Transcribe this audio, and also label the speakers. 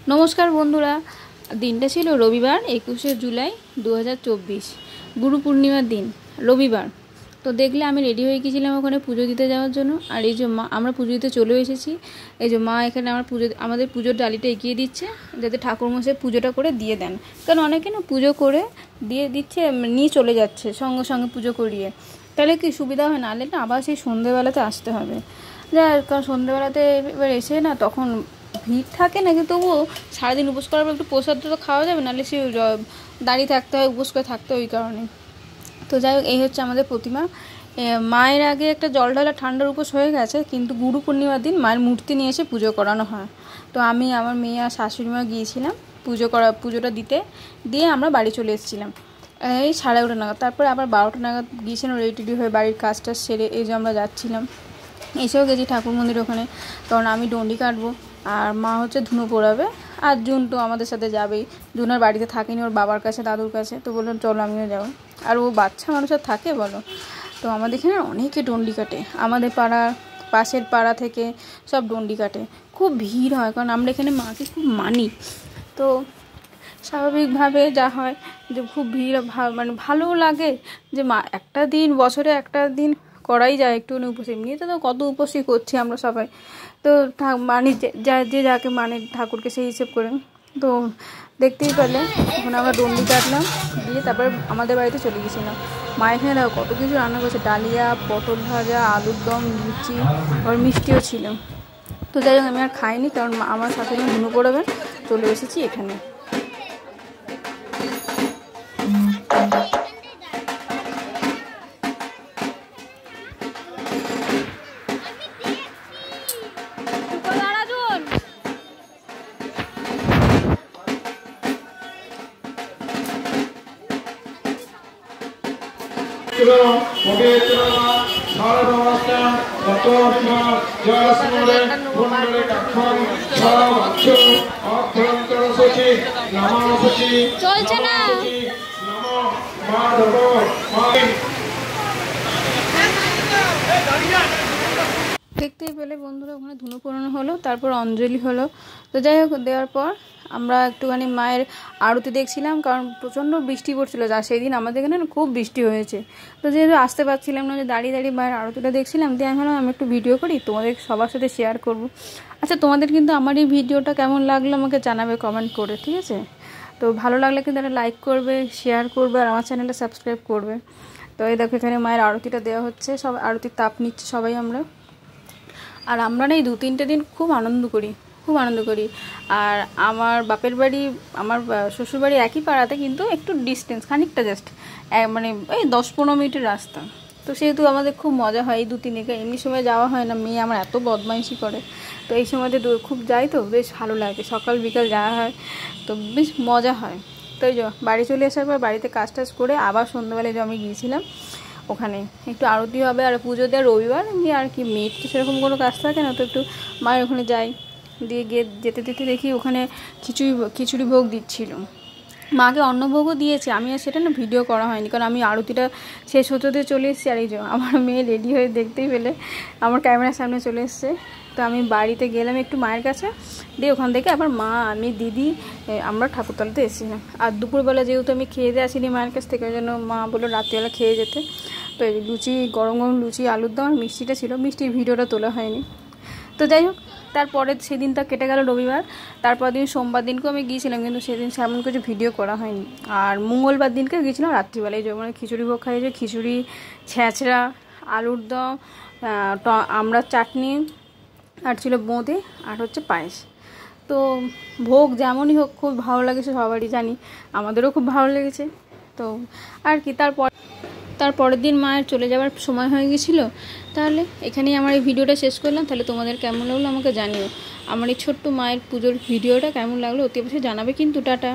Speaker 1: নমস্কার বন্ধুরা, দিনটা ছিল রবিবার 21শে জুলাই 2024, গুরু পূর্ণিমার দিন রবিবার। তো দেখলে আমি রেডি হয়ে গিয়েছিলাম ওখানে পুজো দিতে যাওয়ার জন্য। আর এই যে মা, আমরা পুজো দিতে চলে এসেছি। এই যে মা এখানে আমাদের পুজোর ডালিটা এগিয়ে দিচ্ছে, যাতে ঠাকুরমশাই পুজোটা করে দিয়ে দেন। কারণ অনেকে না পুজো করে দিয়ে দিচ্ছে, নিয়ে চলে যাচ্ছে সঙ্গে সঙ্গে পুজো করিয়ে, তাহলে কি সুবিধা হয়, নাহলে না আবার সেই সন্ধ্যেবেলাতে আসতে হবে। কারণ সন্ধ্যেবেলাতে এবার এসে না তখন ভিড় থাকে না, কিন্তু তবুও সারাদিন উপোস করার পর একটু প্রসাদ তো খাওয়া যাবে, নাহলে সে দাঁড়িয়ে থাকতে হয়, উপোস করে থাকতে হয় ওই কারণে। তো যাই হোক, এই হচ্ছে আমাদের প্রতিমা। মায়ের আগে একটা জল ঢালা ঠান্ডার উপোস হয়ে গেছে, কিন্তু গুরু পূর্ণিমার দিন মায়ের মূর্তি নিয়ে এসে পুজো করানো হয়। তো আমি, আমার মেয়ে আর শাশুড়িমা গিয়েছিলাম পুজোটা দিয়ে আমরা বাড়ি চলে এসেছিলাম এই 11:30 নাগাদ। তারপরে আবার 12টা নাগাদ গিয়েছিলাম রেডি হয়ে, বাড়ির কাজটা সেরে এই যে আমরা যাচ্ছিলাম। এসেও গেছি ঠাকুর মন্দির ওখানে, কারণ আমি ডন্ডি কাটবো আর মা হচ্ছে ধুনো পোড়াবে। আর জুন তো আমাদের সাথে যাবেই, জুনার বাড়িতে থাকেনি, ওর বাবার কাছে দাদুর কাছে। তো বললাম চলো আমিও যাবো, আর ও বাচ্চা মানুষ আর থাকে বলো। তো আমাদের এখানে অনেকে ডন্ডি কাটে, আমাদের পাড়ার পাশের পাড়া থেকে সব ডন্ডি কাটে। খুব ভিড় হয়, কারণ আমরা এখানে মাকে খুব মানি। তো স্বাভাবিকভাবে যা হয় যে খুব ভিড়, মানে ভালোও লাগে যে মা একটা দিন, বছরে একটা দিন করাই যায় একটু উপোস। এমনিতে তো কত উপোসই করছি আমরা সবাই, তো মানি যে যাকে মানে ঠাকুরকে সেই হিসেব করে। তো দেখতেই পেলে এখন আমরা ডন্ডি কাটলাম, দিয়ে তারপরে আমাদের বাড়িতে চলে গেছিলাম। মা এখানে দেখো কত কিছু রান্না করছে, ডালিয়া, পটল ভাজা, আলুর দম, লুচি, আর মিষ্টিও ছিল। তো যাই হোক, আমি আর খাইনি, কারণ আমার শাশুড়ি ধুনো পড়াবেন, চলে এসেছি এখানে। চলছে না। দেখতেই পেলে বন্ধুরা, ওখানে ধুনো পোড়ানো হলো, তারপর অঞ্জলি হলো। তো যাই হোক, দেওয়ার পর আমরা একটুখানি মায়ের আরতি দেখছিলাম, কারণ প্রচণ্ড বৃষ্টি পড়ছিল। যা সেই দিন আমাদের এখানে খুব বৃষ্টি হয়েছে। তো যেহেতু আসতে পারছিলাম না, যে দাঁড়িয়ে দাঁড়িয়ে মায়ের আরতিটা দেখছিলাম, দিয়ে আমি ভাবলাম আমি একটু ভিডিও করি, তোমাদের সবার সাথে শেয়ার করব। আচ্ছা, তোমাদের কিন্তু আমার এই ভিডিওটা কেমন লাগলো আমাকে জানাবে কমেন্ট করে, ঠিক আছে? তো ভালো লাগলে কিন্তু একটা লাইক করবে, শেয়ার করবে, আর আমার চ্যানেলটা সাবস্ক্রাইব করবে। তো এই দেখো, এখানে মায়ের আরতিটা দেওয়া হচ্ছে, সব আরতির তাপ নিচ্ছে সবাই আমরা। আর আমরা না এই 2-3টে দিন খুব আনন্দ করি। আর আমার বাপের বাড়ি, আমার শ্বশুরবাড়ি একই পাড়াতে, কিন্তু একটু ডিস্টেন্স, খানিকটা জাস্ট মানে এই 10-15 মিনিটের রাস্তা। তো সেহেতু আমাদের খুব মজা হয় এই 2-3 দিনে। এমনি সময় যাওয়া হয় না, মেয়ে আমার এত বদমাইশি করে। তো এই সময়তে খুব যাই, তো বেশ ভালো লাগে, সকাল বিকাল যাওয়া হয়, তো বেশ মজা হয়। তো এই যে বাড়ি চলে আসার পর বাড়িতে কাজ টাজ করে আবার সন্ধ্যাবেলায় যে আমি গিয়েছিলাম ওখানে, একটু আরতি হবে আর পুজো দেওয়া রবিবার এমনি, আর কি মেয়ের তো সেরকম কোনো কাজ থাকে না, তো একটু মায়ের ওখানে যাই। দিয়ে যেতে দেখি ওখানে খিচুড়ি ভোগ দিচ্ছিল। মাকে অন্নভোগও দিয়েছে, আমি আর সেটা না ভিডিও করা হয়নি, কারণ আমি আরতিটা শেষ হতে চলে এসেছি। আর এই যে আমার মেয়ে রেডি হয়ে দেখতেই পেলে আমার ক্যামেরার সামনে চলে এসছে। তো আমি বাড়িতে গেলাম একটু মায়ের কাছে, দিয়ে ওখান থেকে আবার মা, আমি, দিদি আমরা ঠাকুরতলাতে এসেছিলাম। আর দুপুরবেলা যেহেতু আমি খেয়ে দিয়ে আসিনি মায়ের কাছ থেকে, ওই জন্য মা বললো রাত্রিবেলা খেয়ে যেতে। তো এই লুচি, গরম গরম লুচি, আলুর দম আর মিষ্টিটা ছিল, মিষ্টির ভিডিওটা তোলা হয়নি। তো যাই হোক, তারপরে সেদিনটা কেটে গেল রবিবার। তারপর দিন সোমবার দিনকেও আমি গিয়েছিলাম, কিন্তু সেদিন সেমন কিছু ভিডিও করা হয়নি। আর মঙ্গলবার দিনকে গিয়েছিলাম রাত্রিবেলায়, যেমন খিচুড়ি ভোগ খাইয়েছে, খিচুড়ি, ছ্যাঁচড়া, আলুর দম, আমড়ার চাটনি, আর ছিল বোঁদে, আর হচ্ছে পায়েস। তো ভোগ যেমনই হোক খুব ভালো লেগেছে সবারই, জানি আমাদেরও খুব ভালো লেগেছে। তো আর কি, তারপরের দিন মায়ের চলে যাওয়ার সময় হয়ে গেছিলো। তাহলে এখানেই আমার এই ভিডিওটা শেষ করলাম। তাহলে তোমাদের কেমন লাগলো আমাকে জানিও। আমার এই ছোট্ট মায়ের পুজোর ভিডিওটা কেমন লাগলো অতি অবশ্যই জানাবে কিন্তু। টাটা।